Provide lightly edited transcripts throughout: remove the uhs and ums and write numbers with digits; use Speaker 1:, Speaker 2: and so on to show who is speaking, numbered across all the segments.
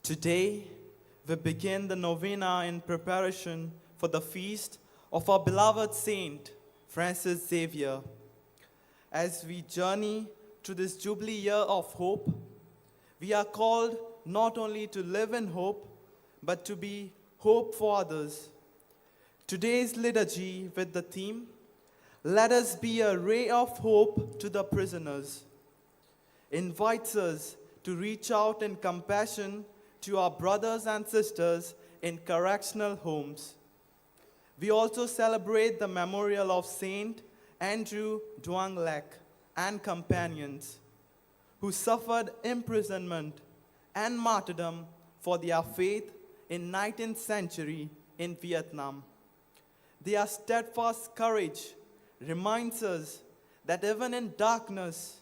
Speaker 1: Today, we begin the novena in preparation for the feast of our beloved saint, Francis Xavier. As we journey to this Jubilee year of hope, we are called not only to live in hope, but to be hope for others. Today's liturgy with the theme, "Let us be a ray of hope to the prisoners," invites us to reach out in compassion to our brothers and sisters in correctional homes. We also celebrate the memorial of Saint Andrew Duanglek and companions who suffered imprisonment and martyrdom for their faith in 19th century in Vietnam. Their steadfast courage reminds us that even in darkness,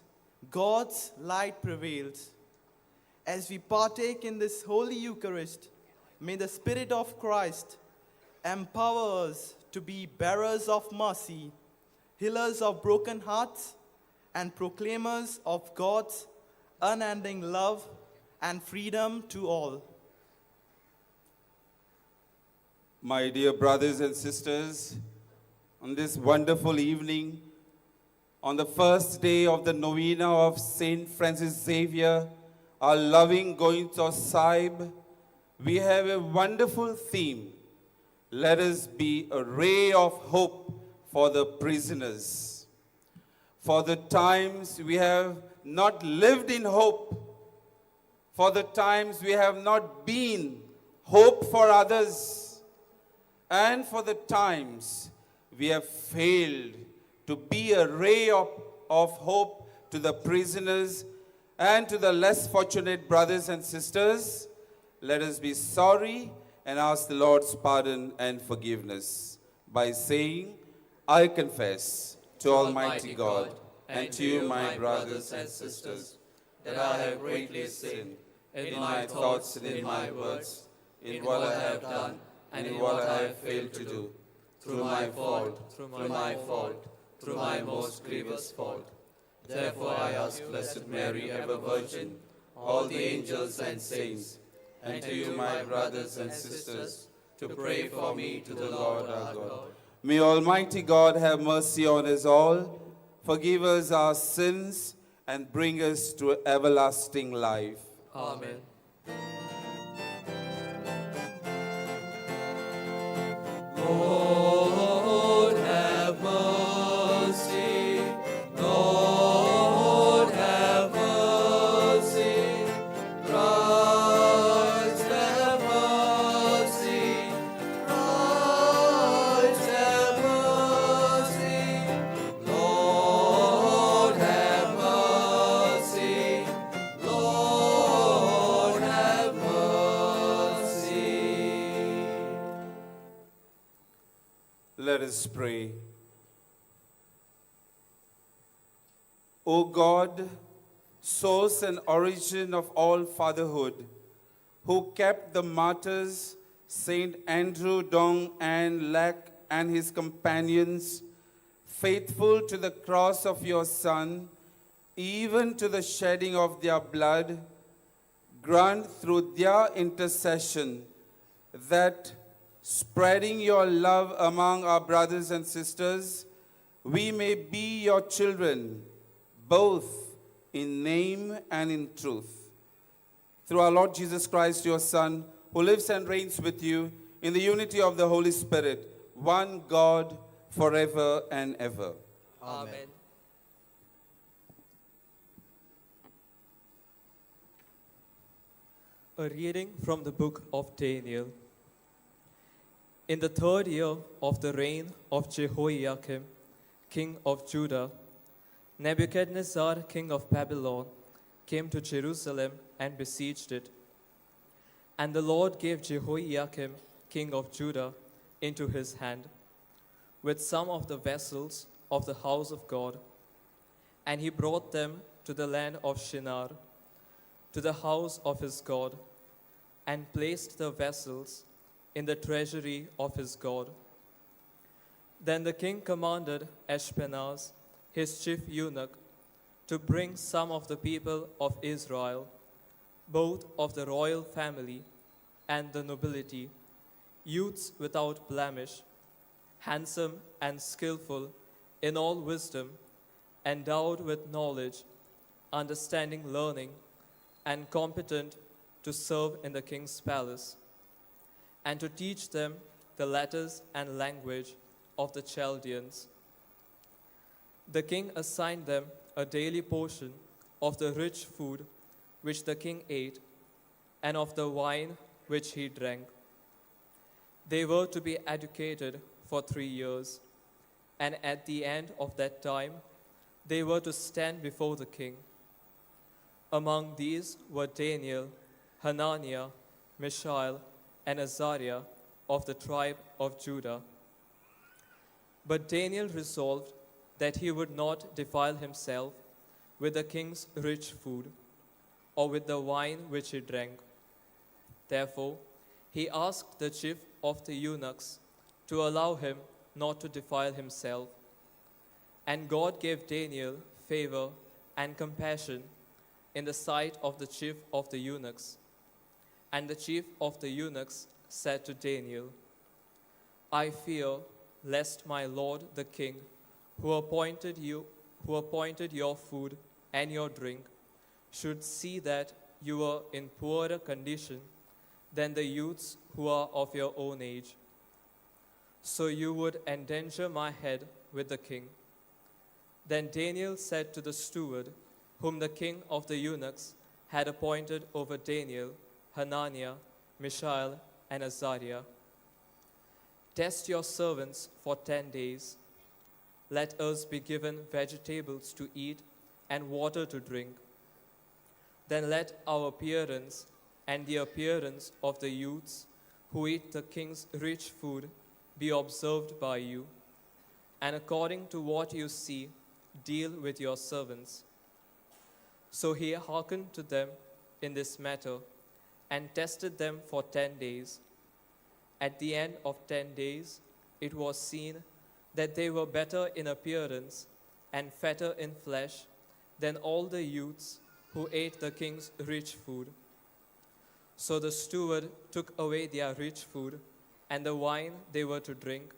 Speaker 1: God's light prevails. As we partake in this Holy Eucharist, may the Spirit of Christ empower us to be bearers of mercy, healers of broken hearts, and proclaimers of God's unending love and freedom to all.
Speaker 2: My dear brothers and sisters, on this wonderful evening, on the first day of the novena of Saint Francis Xavier, our loving Gointo Sahib, we have a wonderful theme. Let us be a ray of hope for the prisoners. For the times we have not lived in hope, for the times we have not been hope for others, and for the times we have failed to be a ray of hope to the prisoners and to the less fortunate brothers and sisters, let us be sorry and ask the Lord's pardon and forgiveness by saying, I confess to Almighty God and to you, my brothers and sisters, that I have greatly sinned in my thoughts and in my words, in what I have done and in what I have failed to do, through my fault, through my most grievous fault. Therefore I ask Blessed Mary, ever Virgin, all the angels and saints, and to you, my brothers and sisters, to pray for me to the Lord our God. May Almighty God have mercy on us all, forgive us our sins, and bring us to everlasting life.
Speaker 3: Amen. Lord, have mercy. Lord, have mercy. Christ, have mercy. Christ, have mercy. Lord, have mercy. Lord, have mercy.
Speaker 2: Let us pray. O God, source and origin of all fatherhood, who kept the martyrs Saint Andrew Dong and Lac and his companions faithful to the cross of your Son, even to the shedding of their blood, grant through their intercession that, spreading your love among our brothers and sisters, we may be your children, both in name and in truth. Through our Lord Jesus Christ, your Son, who lives and reigns with you in the unity of the Holy Spirit, one God, forever and ever.
Speaker 3: Amen.
Speaker 4: A reading from the book of Daniel. In the 3rd year of the reign of Jehoiakim, king of Judah, Nebuchadnezzar, king of Babylon, came to Jerusalem and besieged it. And the Lord gave Jehoiakim, king of Judah, into his hand, with some of the vessels of the house of God. And he brought them to the land of Shinar, to the house of his God, and placed the vessels in the treasury of his God. Then the king commanded Ashpenaz, his chief eunuch, to bring some of the people of Israel, both of the royal family and the nobility, youths without blemish, handsome and skillful in all wisdom, endowed with knowledge, understanding learning, and competent to serve in the king's palace, and to teach them the letters and language of the Chaldeans. The king assigned them a daily portion of the rich food which the king ate, and of the wine which he drank. They were to be educated for 3 years, and at the end of that time, they were to stand before the king. Among these were Daniel, Hananiah, Mishael, and Azariah of the tribe of Judah. But Daniel resolved that he would not defile himself with the king's rich food, or with the wine which he drank. Therefore, he asked the chief of the eunuchs to allow him not to defile himself. And God gave Daniel favor and compassion in the sight of the chief of the eunuchs. And the chief of the eunuchs said to Daniel, I fear lest my lord the king, who appointed your food and your drink, should see that you are in poorer condition than the youths who are of your own age. So you would endanger my head with the king. Then Daniel said to the steward, whom the king of the eunuchs had appointed over Daniel, Hananiah, Mishael, and Azariah, test your servants for 10 days. Let us be given vegetables to eat and water to drink. Then let our appearance and the appearance of the youths who eat the king's rich food be observed by you, and according to what you see, deal with your servants. So he hearkened to them in this matter, and tested them for 10 days. At the end of 10 days, it was seen that they were better in appearance and fatter in flesh than all the youths who ate the king's rich food. So the steward took away their rich food and the wine they were to drink,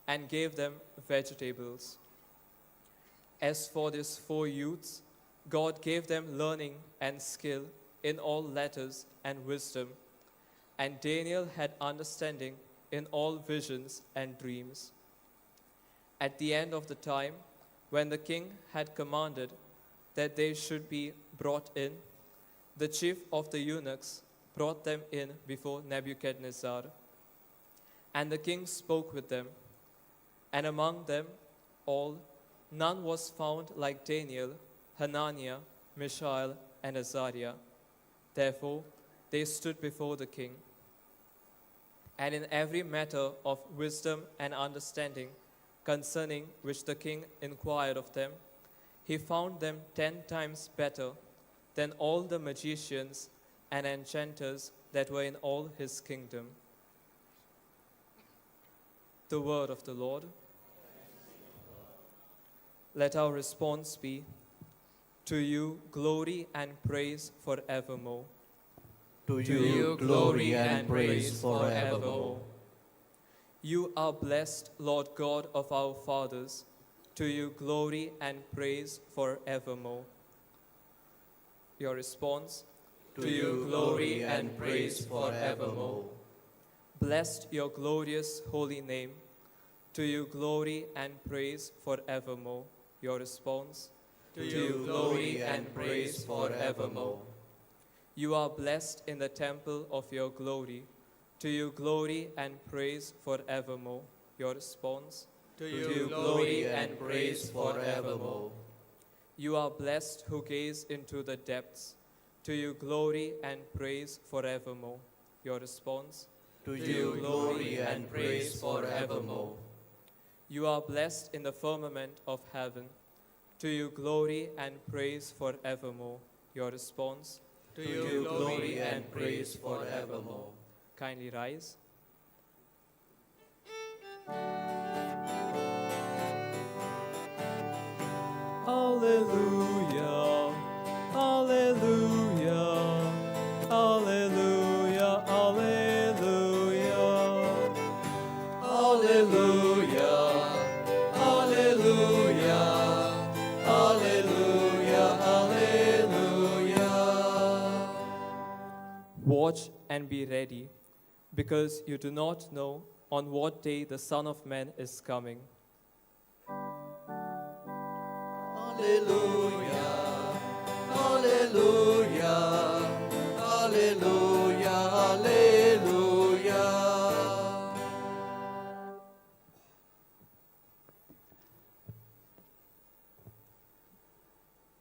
Speaker 4: and gave them vegetables. As for these 4 youths, God gave them learning and skill in all letters and wisdom, and Daniel had understanding in all visions and dreams. At the end of the time, when the king had commanded that they should be brought in, the chief of the eunuchs brought them in before Nebuchadnezzar. And the king spoke with them, and among them all none was found like Daniel, Hananiah, Mishael, and Azariah. Therefore they stood before the king. And in every matter of wisdom and understanding concerning which the king inquired of them, he found them 10 times better than all the magicians and enchanters that were in all his kingdom. The word of the Lord. Let our response be, to you glory and praise forevermore.
Speaker 3: To you glory and praise forevermore.
Speaker 4: You are blessed, Lord God of our fathers. To you glory and praise forevermore. Your response.
Speaker 3: To you glory and praise forevermore.
Speaker 4: Blessed your glorious holy name. To you glory and praise forevermore. Your response.
Speaker 3: To you glory and praise forevermore.
Speaker 4: You are blessed in the temple of your glory. To you glory and praise forevermore. Your response.
Speaker 3: To you glory and praise forevermore.
Speaker 4: You are blessed who gaze into the depths. To you glory and praise forevermore. Your response.
Speaker 3: To you glory and praise forevermore.
Speaker 4: You are blessed in the firmament of heaven. To you glory and praise forevermore. Your response.
Speaker 3: To you glory and praise forevermore.
Speaker 4: Kindly rise. Alleluia, alleluia, Alleluia, Alleluia.
Speaker 3: Alleluia, Alleluia, Alleluia, Alleluia.
Speaker 4: Watch and be ready, because you do not know on what day the Son of Man is coming.
Speaker 3: Alleluia, Alleluia, Alleluia, Alleluia.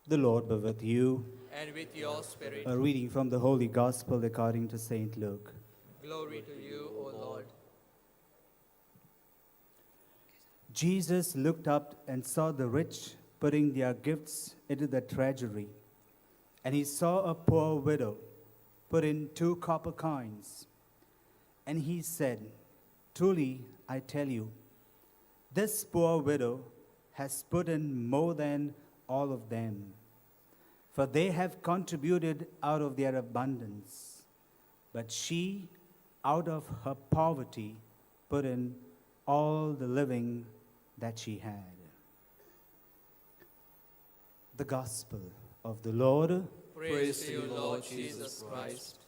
Speaker 5: The Lord be with you.
Speaker 3: And with your spirit,
Speaker 5: A reading from the Holy Gospel according to St. Luke.
Speaker 3: glory to you, O Lord.
Speaker 5: Jesus looked up and saw the rich putting their gifts into the treasury. And he saw a poor widow put in 2 copper coins. And he said, "Truly, I tell you, this poor widow has put in more than all of them. For they have contributed out of their abundance. But she, out of her poverty, put in all the living that she had." The Gospel of the Lord.
Speaker 3: Praise to you, Lord Jesus Christ.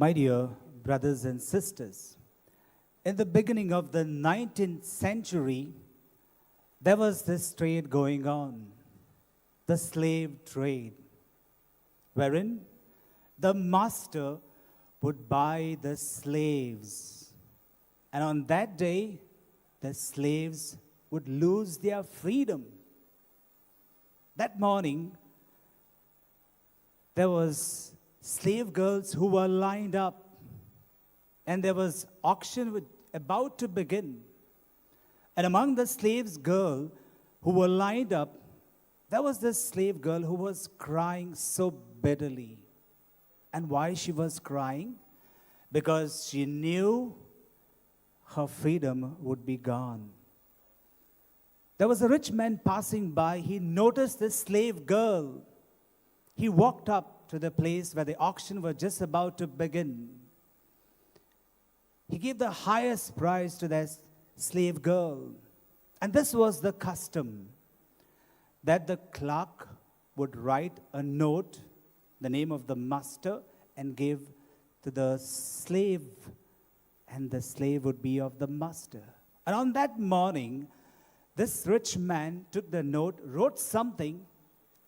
Speaker 5: My dear brothers and sisters, in the beginning of the 19th century, there was this trade going on, the slave trade, wherein the master would buy the slaves. And on that day, the slaves would lose their freedom. That morning, there was slave girls who were lined up, and there was auction about to begin. And among the slaves girl who were lined up, there was this slave girl who was crying so bitterly. And why she was crying? Because she knew her freedom would be gone. There was a rich man passing by. He noticed this slave girl. He walked up to the place where the auction was just about to begin. He gave the highest price to that slave girl. And this was the custom, that the clerk would write a note, the name of the master, and give to the slave, and the slave would be of the master. And on that morning, this rich man took the note, wrote something,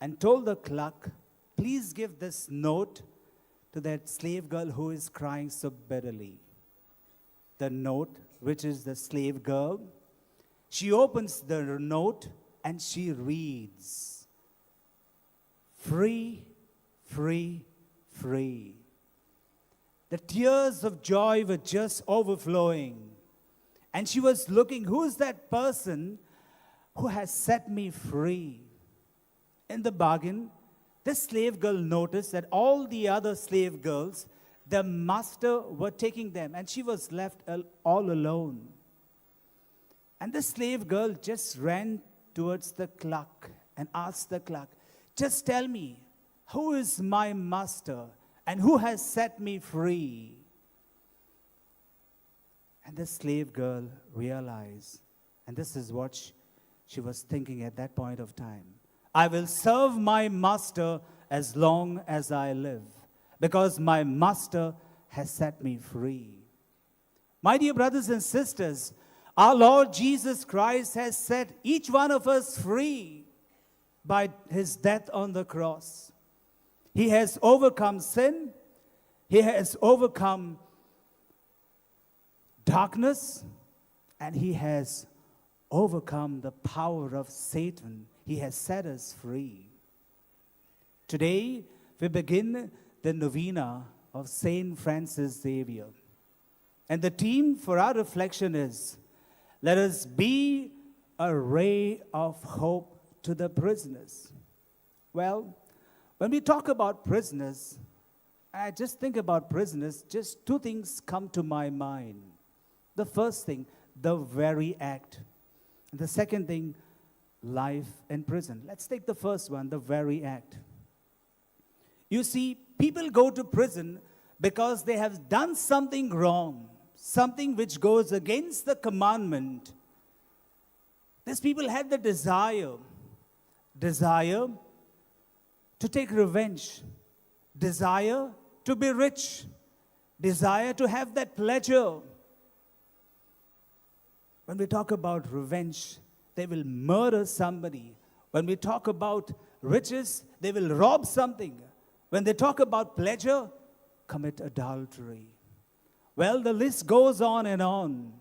Speaker 5: and told the clerk, "Please give this note to that slave girl who is crying so bitterly." The note, which is the slave girl, she opens the note and she reads, "Free, free, free." The tears of joy were just overflowing. And she was looking, who is that person who has set me free? In the bargain, this slave girl noticed that all the other slave girls, the master were taking them, and she was left all alone. And the slave girl just ran towards the clerk and asked the clerk, "Just tell me, who is my master and who has set me free?" And the slave girl realized, and this is what she was thinking at that point of time, "I will serve my master as long as I live, because my master has set me free." My dear brothers and sisters, our Lord Jesus Christ has set each one of us free by his death on the cross. He has overcome sin. He has overcome darkness. And he has overcome the power of Satan. He has set us free. Today, we begin the novena of Saint Francis Xavier. And the theme for our reflection is, "Let us be a ray of hope to the prisoners." Well, when we talk about prisoners, I just think about prisoners, just 2 things come to my mind. The first thing, the very act. The second thing, life in prison. Let's take the first one, the very act. You see, people go to prison because they have done something wrong, something which goes against the commandment. These people had the desire to take revenge, desire to be rich, desire to have that pleasure. When we talk about revenge, they will murder somebody. When we talk about riches, they will rob something. When they talk about pleasure, commit adultery. Well, the list goes on and on.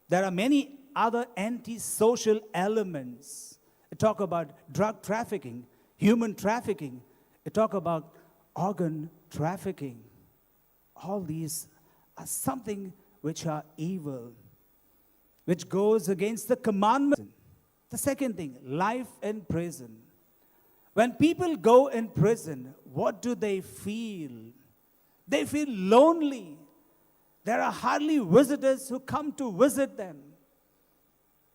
Speaker 5: There are many other anti-social elements. We talk about drug trafficking, human trafficking. We talk about organ trafficking. All these are something which are evil, which goes against the commandment. The second thing, life in prison. When people go in prison, what do they feel? They feel lonely. There are hardly visitors who come to visit them.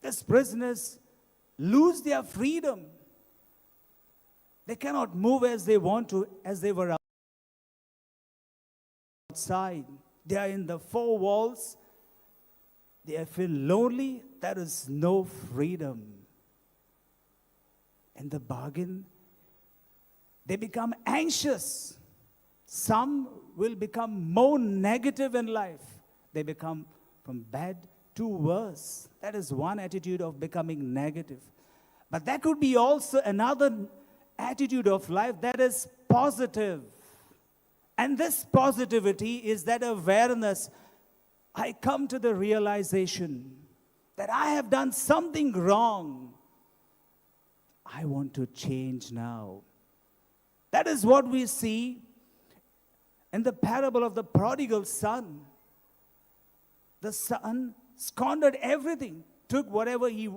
Speaker 5: These prisoners lose their freedom. They cannot move as they want to, as they were outside. They are in the four walls. They feel lonely. There is no freedom. In the bargain, they become anxious. Some will become more negative in life. They become from bad to worse. That is one attitude of becoming negative. But that could be also another attitude of life that is positive. And this positivity is that awareness. I come to the realization that I have done something wrong. I want to change now. That is what we see in the parable of the prodigal son. The son squandered everything, took whatever he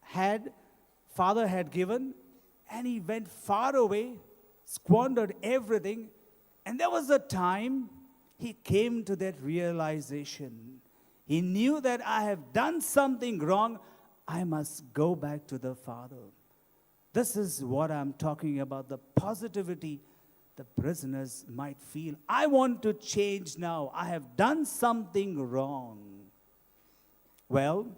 Speaker 5: had, father had given, and he went far away, squandered everything. And there was a time he came to that realization. He knew that I have done something wrong. I must go back to the Father. This is what I'm talking about, the positivity the prisoners might feel. I want to change now. I have done something wrong. Well,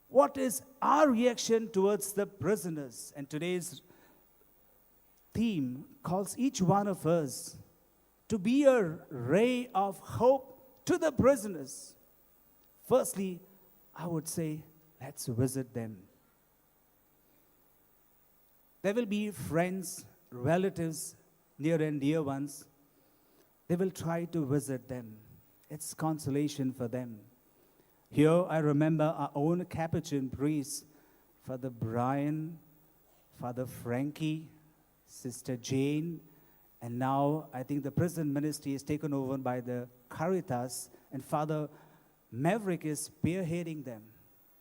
Speaker 5: what is our reaction towards the prisoners? And today's theme calls each one of us to be a ray of hope to the prisoners. Firstly, I would say, let's visit them. There will be friends, relatives, near and dear ones. They will try to visit them. It's consolation for them. Here I remember our own Capuchin priests, Father Brian, Father Frankie, Sister Jane, and now I think the prison ministry is taken over by the Caritas, and Father Maverick is spearheading them.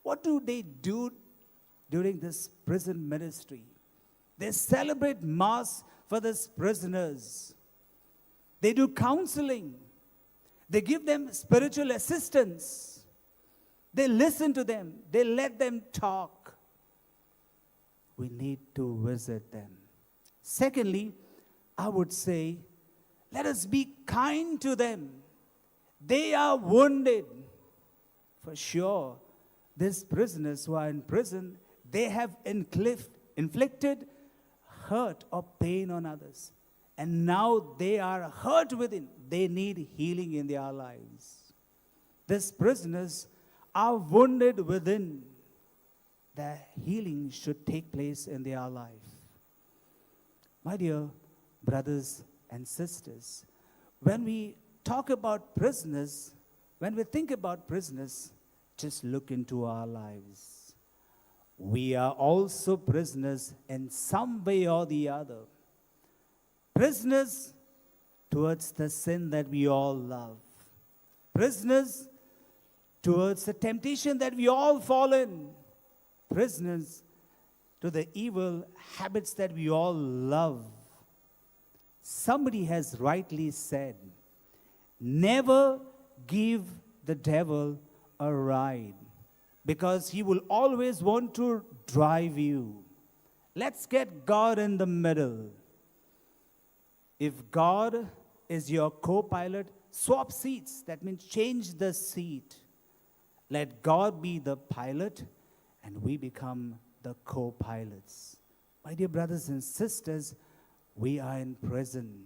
Speaker 5: What do they do during this prison ministry? They celebrate Mass for these prisoners. They do counseling. They give them spiritual assistance. They listen to them. They let them talk. We need to visit them. Secondly, I would say, let us be kind to them. They are wounded. For sure, these prisoners who are in prison, they have inflicted hurt or pain on others. And now they are hurt within. They need healing in their lives. These prisoners are wounded within. Their healing should take place in their life. My dear brothers and sisters, when we talk about prisoners, when we think about prisoners, just look into our lives. We are also prisoners in some way or the other. Prisoners towards the sin that we all love. Prisoners towards the temptation that we all fall in. Prisoners to the evil habits that we all love. Somebody has rightly said, never give the devil a ride. because He will always want to drive you. Let's get God in the middle. If God is your co-pilot, swap seats. That means change the seat. Let God be the pilot and we become the co-pilots. My dear brothers and sisters, we are in prison.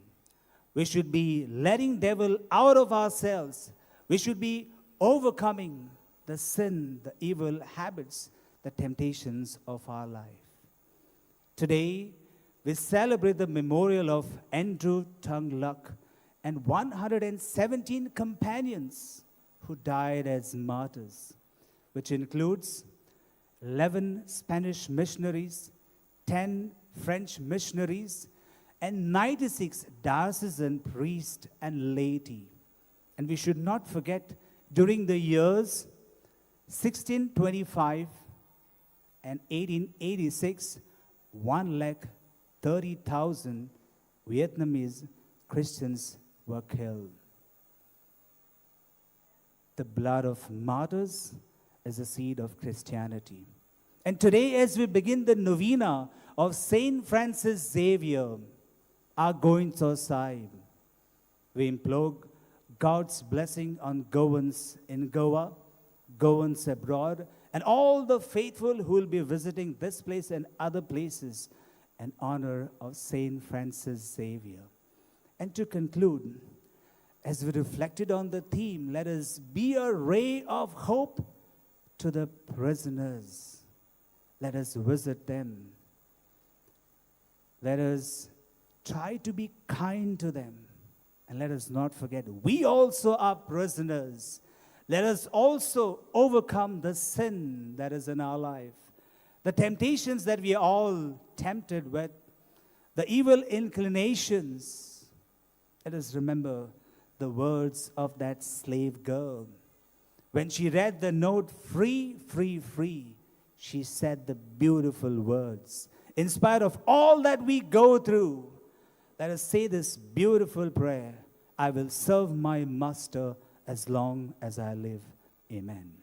Speaker 5: We should be letting devil out of ourselves. We should be overcoming the sin, the evil habits, the temptations of our life. Today, we celebrate the memorial of Andrew Tung Luck and 117 companions who died as martyrs, which includes 11 Spanish missionaries, 10 French missionaries, and 96 diocesan priests and laity. And we should not forget, during the years 1625 and 1886, 130,000 Vietnamese Christians were killed. The blood of martyrs is the seed of Christianity. And today, as we begin the novena of Saint Francis Xavier, our going Sosai, we implore God's blessing on Goans in Goa, Goans abroad, and all the faithful who will be visiting this place and other places in honor of Saint Francis Xavier. And to conclude, as we reflected on the theme, let us be a ray of hope to the prisoners. Let us visit them. Let us try to be kind to them. And let us not forget, we also are prisoners. Let us also overcome the sin that is in our life, the temptations that we are all tempted with, the evil inclinations. Let us remember the words of that slave girl. When she read the note, free, free, free, she said the beautiful words. In spite of all that we go through, let us say this beautiful prayer: I will serve my master as long as I live. Amen.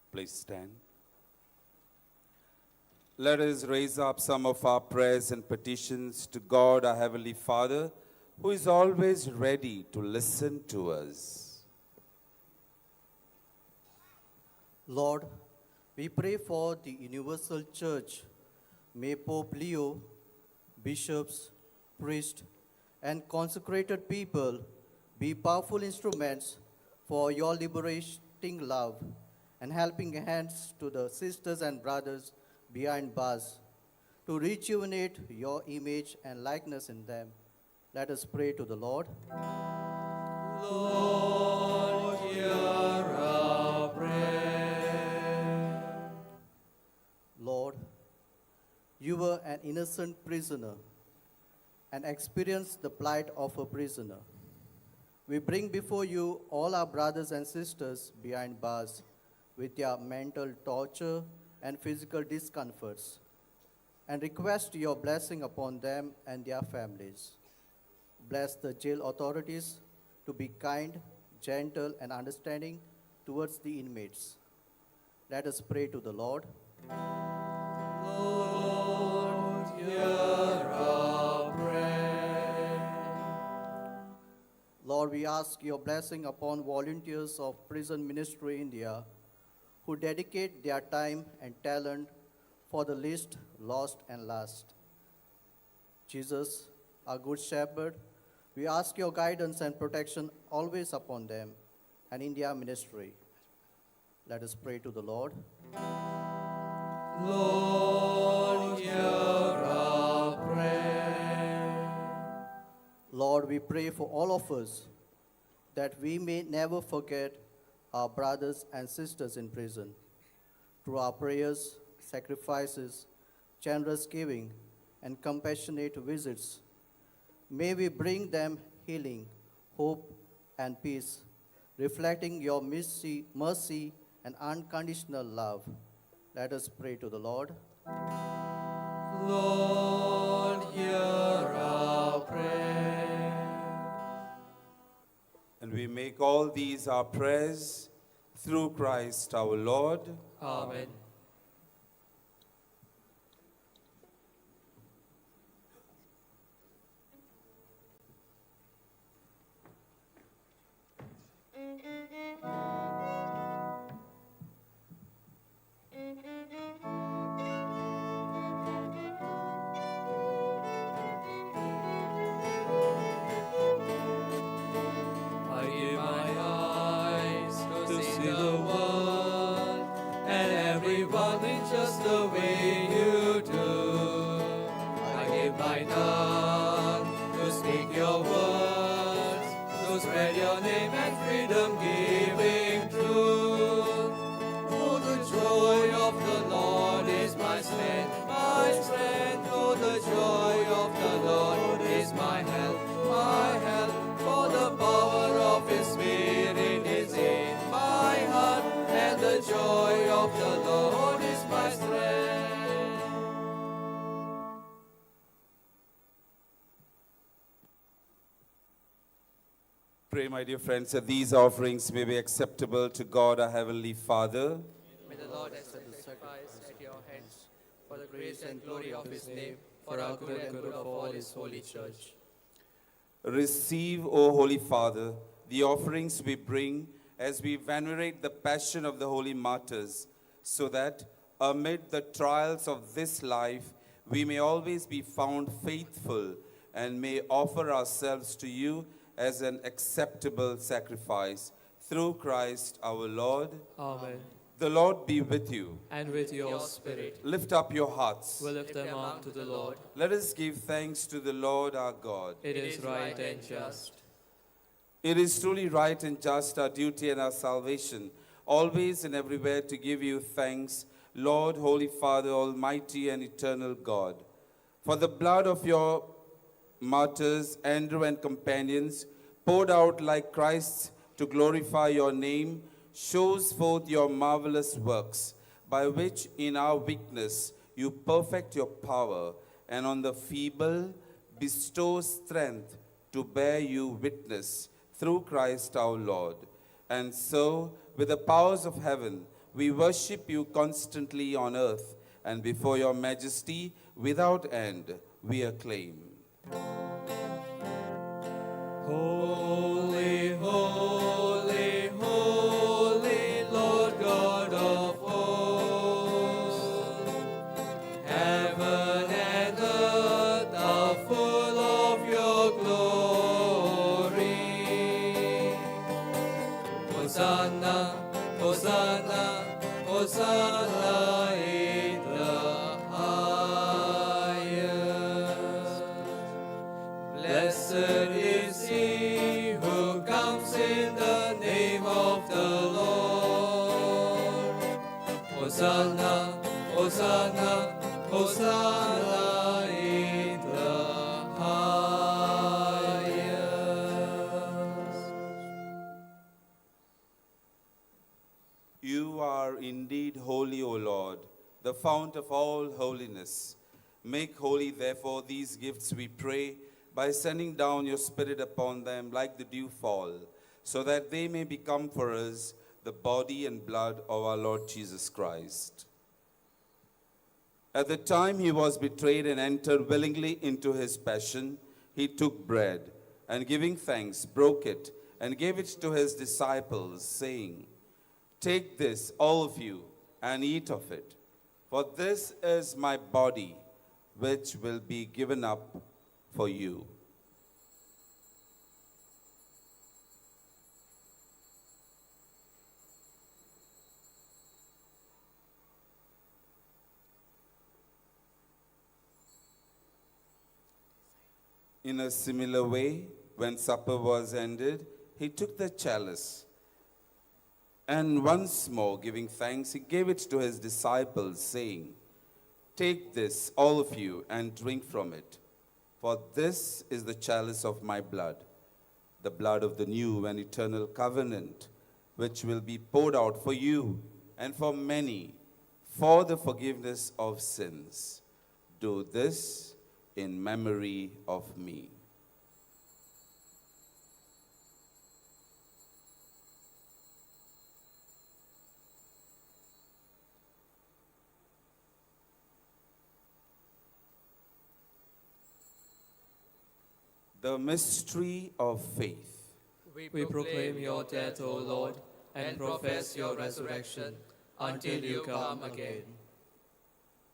Speaker 2: Please stand. Let us raise up some of our prayers and petitions to God, our Heavenly Father, who is always ready to listen to us.
Speaker 3: Lord, we pray for the universal church. May Pope Leo, bishops, priests, and consecrated people be powerful instruments for your liberating love and helping hands to the sisters and brothers behind bars to rejuvenate your image and likeness in them. Let us pray to the Lord.
Speaker 4: Lord, hear our prayer.
Speaker 3: Lord, you were an innocent prisoner and experienced the plight of a prisoner. We bring before you all our brothers and sisters behind bars with their mental torture and physical discomforts, and request your blessing upon them and their families. Bless the jail authorities to be kind, gentle, and understanding towards the inmates. Let us pray to the Lord.
Speaker 4: Lord, hear our prayer.
Speaker 3: Lord, we ask your blessing upon volunteers of Prison Ministry India who dedicate their time and talent for the least, lost, and last. Jesus, our Good Shepherd, we ask your guidance and protection always upon them and in their ministry. Let us pray to the Lord.
Speaker 4: Lord, hear our prayer.
Speaker 3: Lord, we pray for all of us that we may never forget our brothers and sisters in prison. Through our prayers, sacrifices, generous giving, and compassionate visits, may we bring them healing, hope, and peace, reflecting your mercy and unconditional love. Let us pray to the Lord.
Speaker 4: Lord, hear our prayer.
Speaker 2: And we make all these our prayers through Christ our Lord.
Speaker 4: Amen. I give my eyes to see the world and everyone in just the way you do. I give my tongue to speak your words, to spread your name and freedom giving truth. Oh, the joy of the Lord is my strength, my strength. Oh, the joy of the Lord is my help, my help. For the power of His Spirit is in my heart, and the joy of the Lord is my strength.
Speaker 2: Pray, my dear friends, that these offerings may be acceptable to God, our Heavenly Father.
Speaker 4: May the Lord accept the sacrifice at your hands, for the grace and glory of His name, for our good and good of all His holy church.
Speaker 2: Receive, O Holy Father, the offerings we bring as we venerate the passion of the holy martyrs, so that amid the trials of this life we may always be found faithful and may offer ourselves to you as an acceptable sacrifice. Through Christ our Lord.
Speaker 4: Amen.
Speaker 2: The Lord be with you.
Speaker 4: And with your spirit,
Speaker 2: Lift up your hearts.
Speaker 4: we lift them up to the Lord.
Speaker 2: Let us give thanks to the Lord our God.
Speaker 4: It is right and just.
Speaker 2: It is truly right and just, our duty and our salvation, always and everywhere to give you thanks, Lord, Holy Father, Almighty and eternal God. For the blood of your martyrs, Andrew and companions, poured out like Christ's to glorify your name, shows forth your marvelous works, by which in our weakness you perfect your power, and on the feeble bestow strength to bear you witness, through Christ our Lord. And so, with the powers of heaven, we worship you constantly on earth, and before your majesty, without end, we acclaim.
Speaker 4: Holy, holy, holy, Lord God of hosts. Heaven and earth are full of your glory. Hosanna, Hosanna, Hosanna in the highest. Blessed is he who comes in the name of the Lord. Hosanna, Hosanna, Hosanna in the highest.
Speaker 2: You are indeed holy, O Lord, the fount of all holiness. Make holy, therefore, these gifts, we pray, by sending down your Spirit upon them like the dew fall, so that they may become for us the body and blood of our Lord Jesus Christ. At the time he was betrayed and entered willingly into his passion, he took bread, and giving thanks, broke it, and gave it to his disciples, saying, "Take this, all of you, and eat of it, for this is my body, which will be given up for you." In a similar way, when supper was ended, he took the chalice, and once more giving thanks, he gave it to his disciples, saying, "Take this, all of you, and drink from it, for this is the chalice of my blood, the blood of the new and eternal covenant, which will be poured out for you and for many for the forgiveness of sins. Do this in memory of me. The mystery of faith.
Speaker 4: We proclaim your death, O Lord, and profess your resurrection until you come again.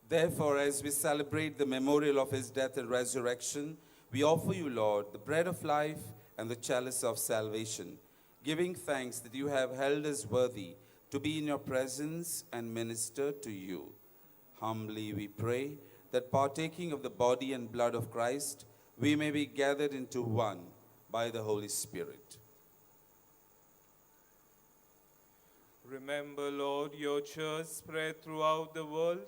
Speaker 2: Therefore, as we celebrate the memorial of his death and resurrection, we offer you, Lord, the bread of life and the chalice of salvation, giving thanks that you have held us worthy to be in your presence and minister to you. Humbly we pray that partaking of the body and blood of Christ, we may be gathered into one by the Holy Spirit.
Speaker 6: Remember, Lord, your church spread throughout the world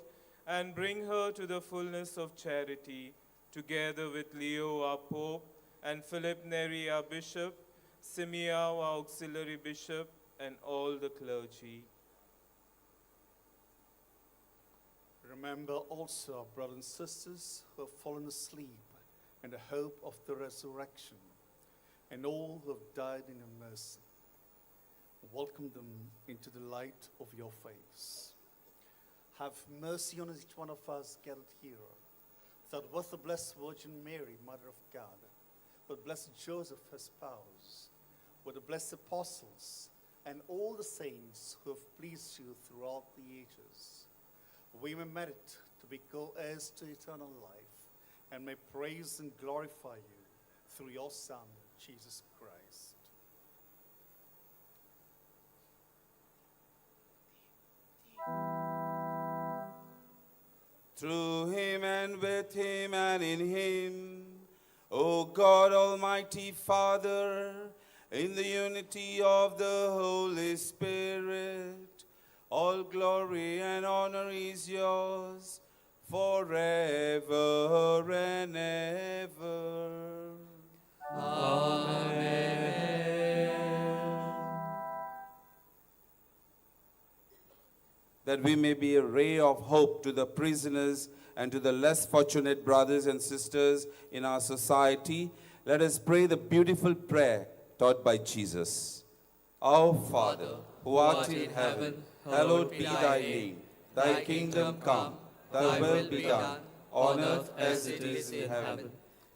Speaker 6: and bring her to the fullness of charity, together with Leo, our Pope, and Philip Neri, our Bishop, Simeon, our Auxiliary Bishop, and all the clergy.
Speaker 7: Remember also our brothers and sisters who have fallen asleep in the hope of the resurrection, and all who have died in your mercy. Welcome them into the light of your face. Have mercy on each one of us gathered here, that with the Blessed Virgin Mary, Mother of God, with Blessed Joseph, her spouse, with the blessed apostles, and all the saints who have pleased you throughout the ages, we may merit to be co-heirs to eternal life, and may praise and glorify you through your Son, Jesus Christ.
Speaker 2: Through him and with him and in him, O God, Almighty Father, in the unity of the Holy Spirit, all glory and honor is yours forever and ever. That we may be a ray of hope to the prisoners and to the less fortunate brothers and sisters in our society, let us pray the beautiful prayer taught by Jesus. Our Father, who art in heaven, hallowed be thy name. Thy kingdom come, thy will be done, on earth as it is in heaven.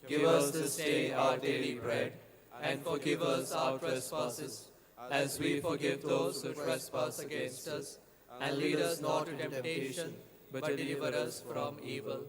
Speaker 4: Give us this day our daily bread, and forgive us our trespasses, as we forgive those who trespass against us. And lead us not into temptation, but deliver us from evil.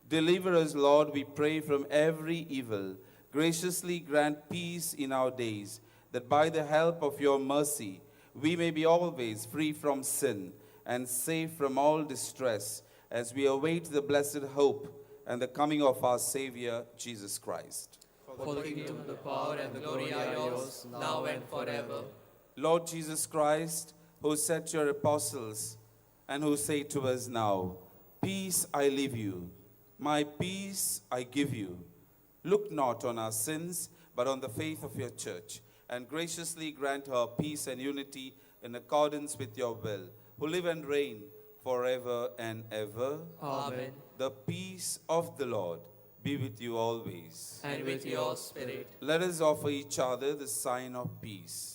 Speaker 2: Deliver us, Lord, we pray, from every evil. Graciously grant peace in our days, that by the help of your mercy we may be always free from sin and safe from all distress, as we await the blessed hope and the coming of our Savior, Jesus Christ.
Speaker 4: For the kingdom, the power, and the glory are yours, now and forever.
Speaker 2: Lord Jesus Christ, who said to your apostles, and who say to us now, peace I leave you, my peace I give you. Look not on our sins, but on the faith of your church, and graciously grant her peace and unity in accordance with your will, who live and reign forever and ever.
Speaker 4: Amen.
Speaker 2: The peace of the Lord be with you always.
Speaker 4: And with your spirit.
Speaker 2: Let us offer each other the sign of peace.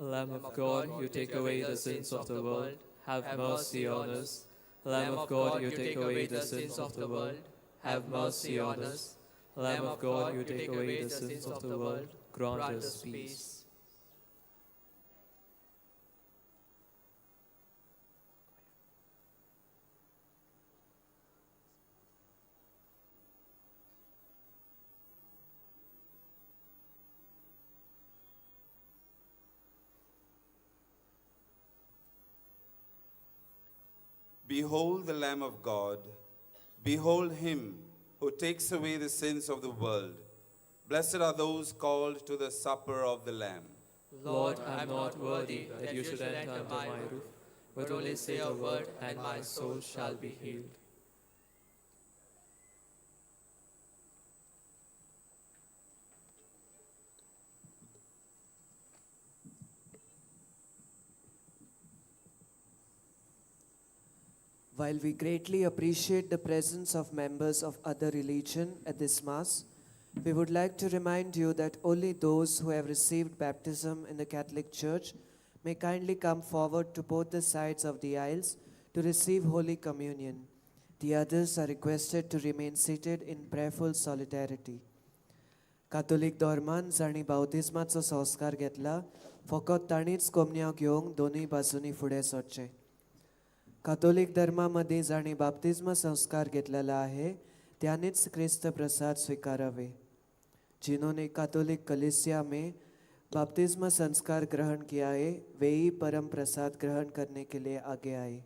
Speaker 4: Lamb of God, you take away the sins of the world, have mercy on us. Lamb of God, you take away the sins of the world, have mercy on us. Lamb of God, you take away the sins of the world, grant us peace.
Speaker 2: Behold the Lamb of God. Behold him who takes away the sins of the world. Blessed are those called to the supper of the Lamb.
Speaker 4: Lord, I am not worthy that you should enter under my roof, but only say a word, and my soul shall be healed.
Speaker 8: While we greatly appreciate the presence of members of other religion at this Mass, we would like to remind you that only those who have received baptism in the Catholic Church may kindly come forward to both the sides of the aisles to receive Holy Communion. The others are requested to remain seated in prayerful solidarity. कातोलीक धर्मान जाणी बावतिस्माचो संस्कार घेतला, फकत ताणीच कोमन्या घेवंक दोनूय बाजूंनी फुडें सरचें. कातोलिक धर्मामध्ये जाणी बाप्तिस्म संस्कार घेतलेला आहे त्यानेच ख्रिस्त प्रसाद स्वीकारावे. जिन्होंने कातोलिक कलीसिया में बाप्तिस्म संस्कार ग्रहण किया है वे ही परम प्रसाद ग्रहण करने के लिए आगे आए.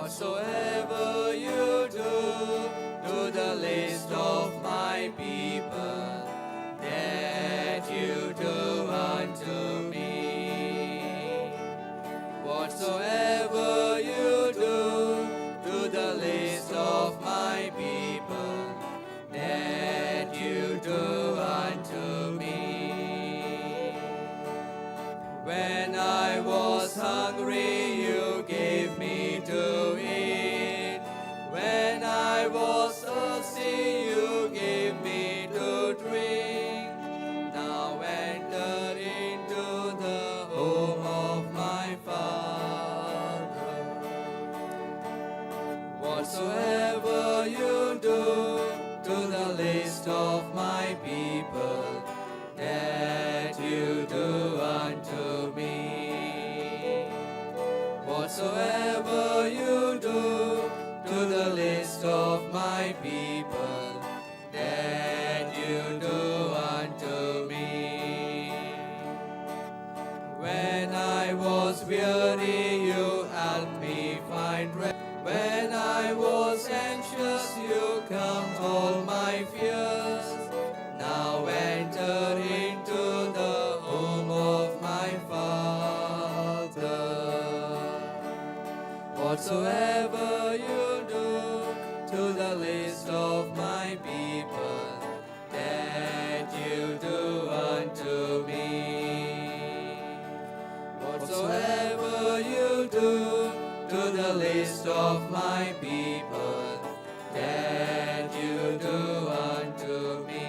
Speaker 9: Whatsoever you do, do the least of my people, that you do unto me. Whatsoever you do, do the least of my people, that you do unto me. When I was hungry, you gave me to eat. When I was thirsty, you gave me to drink. Now enter into the home of my Father. Whatsoever you do, to the least of my people, that you do unto me. Whatsoever you do, to the least of my people, that you do unto me. When I was weary, you helped me find rest. When I was anxious, you calmed all my fears. Now enter into the home of my Father. Whatsoever you do, to the least of my people, that you do unto me. Whatsoever you do, to the least of my people, that you do unto me.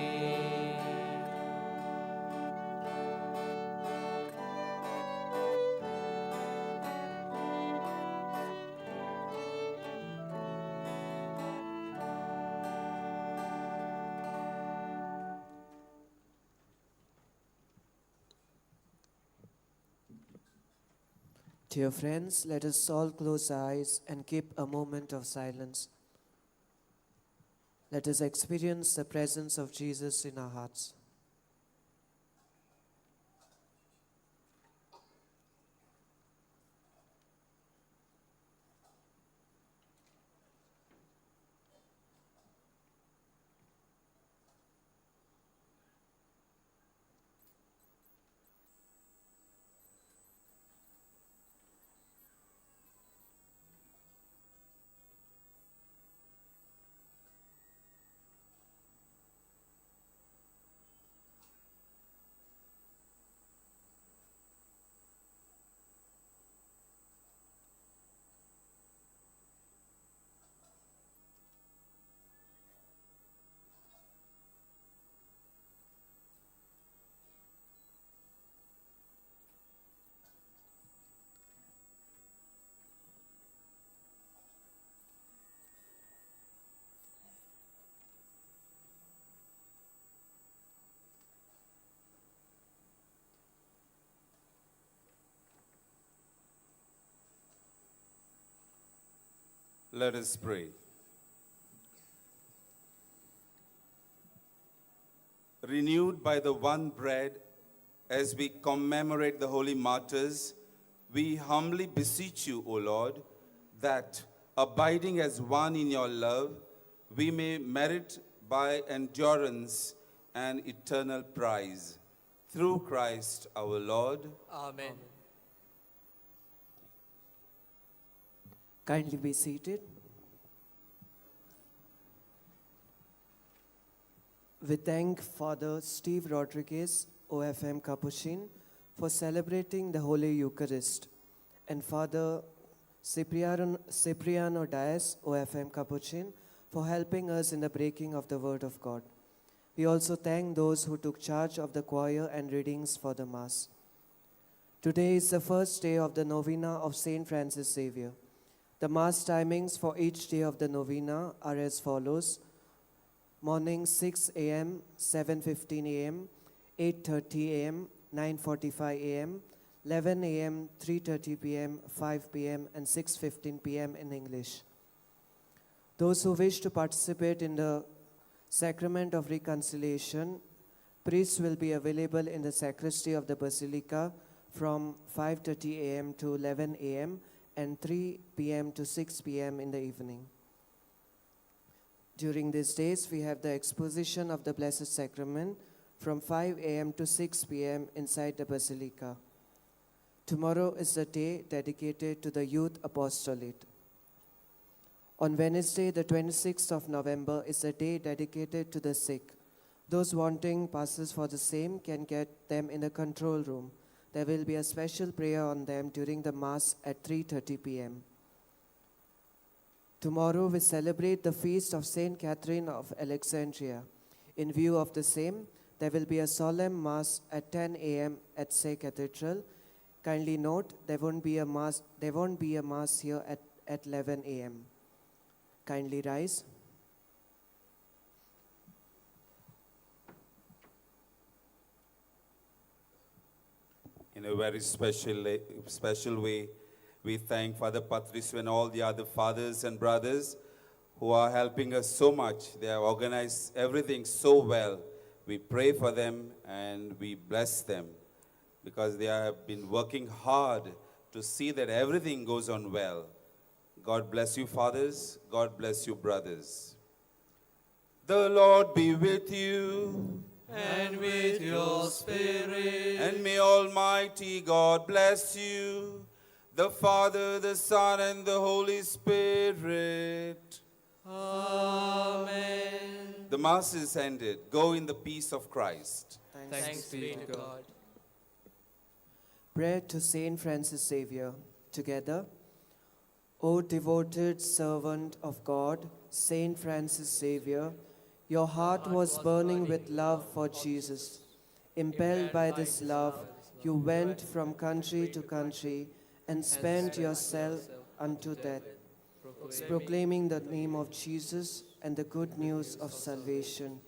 Speaker 8: Dear friends, let us all close our eyes and keep a moment of silence. Let us experience the presence of Jesus in our hearts.
Speaker 2: Let us pray. renewed by the one bread, as we commemorate the holy martyrs, we humbly beseech you, O Lord, that, abiding as one in your love, we may merit by endurance an eternal prize. Through Christ our Lord.
Speaker 9: Amen.
Speaker 8: Kindly be seated. We thank Father Steve Rodriguez, OFM Capuchin, for celebrating the Holy Eucharist, and Father Cipriano Diaz, OFM Capuchin, for helping us in the breaking of the Word of God. We also thank those who took charge of the choir and readings for the Mass. Today is the first day of the novena of Saint Francis Xavier. The Mass timings for each day of the novena are as follows: morning 6 a.m., 7:15 a.m., 8:30 a.m., 9:45 a.m., 11 a.m., 3:30 p.m., 5 p.m., and 6:15 p.m. in English. Those who wish to participate in the Sacrament of Reconciliation, priests will be available in the sacristy of the Basilica from 5:30 a.m. to 11 a.m. and 3 p.m. to 6 p.m. in the evening. During these days, we have the exposition of the Blessed Sacrament from 5 a.m. to 6 p.m. inside the Basilica. Tomorrow is the day dedicated to the Youth Apostolate. On Wednesday, the 26th of November, is a day dedicated to the sick. Those wanting passes for the same can get them in the control room. There will be a special prayer on them during the Mass at 3:30 p.m. Tomorrow we celebrate the feast of Saint Catherine of Alexandria. In view of the same, there will be a solemn Mass at 10 a.m. at Say Cathedral. Kindly note, there won't be a Mass here at 11 a.m. Kindly rise.
Speaker 2: In a very special way, we thank Father Patricio and all the other fathers and brothers who are helping us so much. They have organized everything so well. We pray for them and we bless them because they have been working hard to see that everything goes on well. God bless you, fathers. God bless you, brothers. The Lord be with you.
Speaker 9: And with your spirit.
Speaker 2: And may Almighty God bless you, the Father, the Son, and the Holy Spirit.
Speaker 9: Amen.
Speaker 2: The Mass is ended. Go in the peace of Christ.
Speaker 9: Thanks be to God.
Speaker 8: Prayer to Saint Francis Xavier. Together. O devoted servant of God, Saint Francis Xavier, your heart was burning with love for Jesus. Impelled by this love, you went from country to country and spent yourself unto death, proclaiming the name of Jesus and the good news of salvation.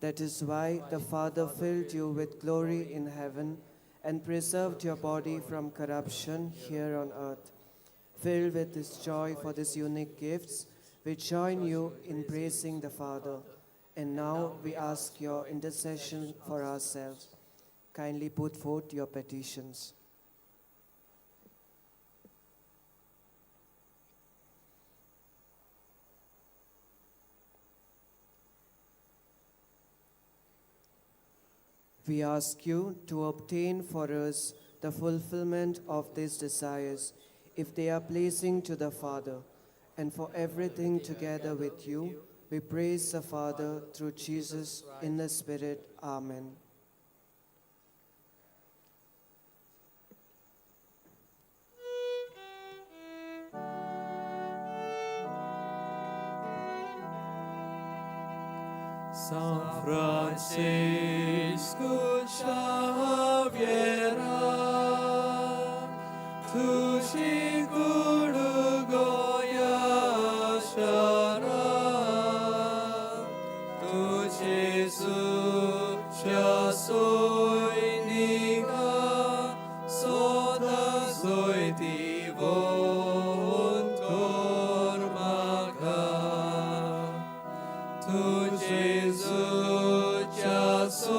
Speaker 8: That is why the Father filled you with glory in heaven and preserved your body from corruption here on earth. Filled with this joy for these unique gifts, we join you in praising the Father. And now we ask your intercession for ourselves. Kindly put forth your petitions. We ask you to obtain for us the fulfillment of these desires, if they are pleasing to the Father, and for everything together with you, we praise the Father through Jesus in the Spirit. Amen.
Speaker 9: San Francisco Xavierache, tu shikudu goya shara, tu Jesus ya soy niga, soda soy divon tormaca. Tu Jesus ya soy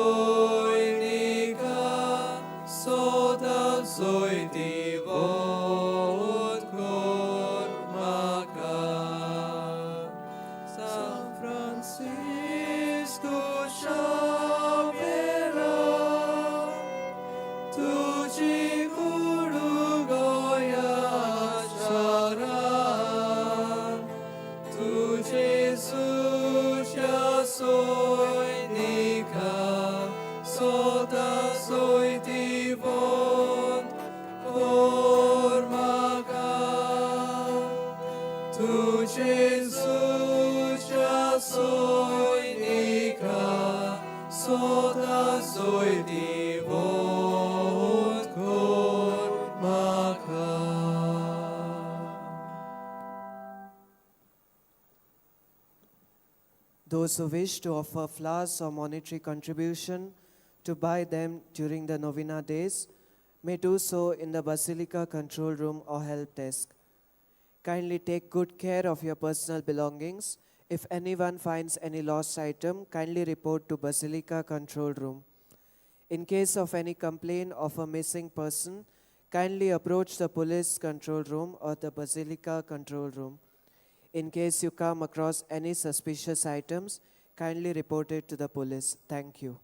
Speaker 9: Soda zoiti vod cor maca. San Francisco Xavierache, tu ci goya charan, tu Jesus ya soy nika, soda soiti vod cor maca. Tu Jesus ya soy nika, soda soiti vod cor maca.
Speaker 8: Those who wish to offer flowers or monetary contribution to buy them during the novena days may do so in the Basilica control room or help desk. Kindly take good care of your personal belongings. If anyone finds any lost item, kindly report to Basilica control room. In case of any complaint of a missing person, kindly approach the police control room or the Basilica control room. In case you come across any suspicious items, kindly report it to the police. Thank you.